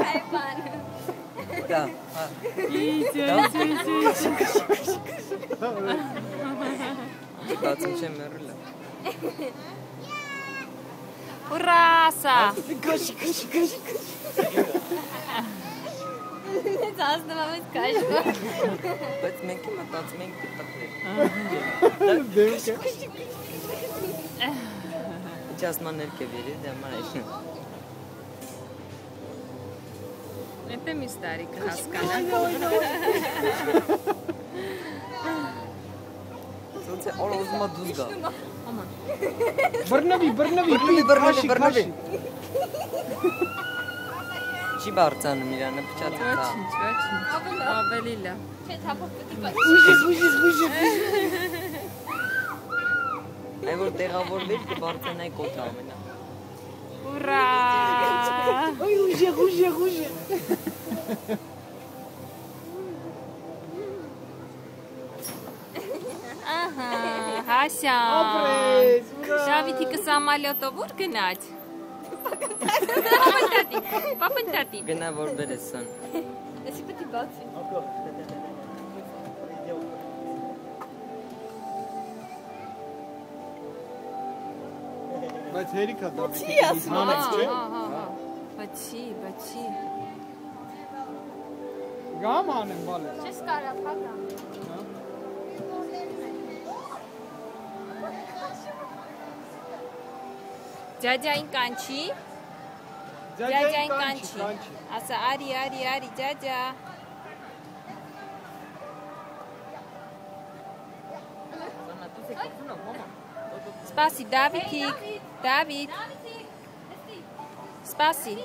Հայբան։ Դա։ Բացին չեմ մեռել։ Ուրասա։ Ծածնում եմ ես կաշվը։ Բայց մենք եմ մտածում ենք տպրել։ Ինչ ասման ներքև երի, դե համար այս։ Էդ է միս տարիքը հասկանա։ Սոնց է օր ուզում դուզ գա։ Աման։ Բռնվի։ Չի բարձանում իրանը փչացա։ Ոչինչ։ Ավելի լավ։ Չէ, թափով պիտի բաց։ Ուժի։ Այ որ տեղավորվեր կբարձրանայի կոթը ամենա։ Ուրա։ Այ ուժի։ Ահա, Հասյան։ Ապրես, ուրա։ Դավիթիկը սամալյոտով ուր գնաց։ Պապան տատի։ Գնա որ բերես սան։ Էսի պիտի բացի։ Բայց հերիքա Դավիթը։ Չի ասում, Հա։ Բացի։ Գամ անեմ բալես։ Չես կարա փակա։ Ջաջային կանչի։ Ջաջային կանչի։ Ասա արի, ջաջա։ Սպասի, Դավիթիկ, Դավիթ։ Սպասի։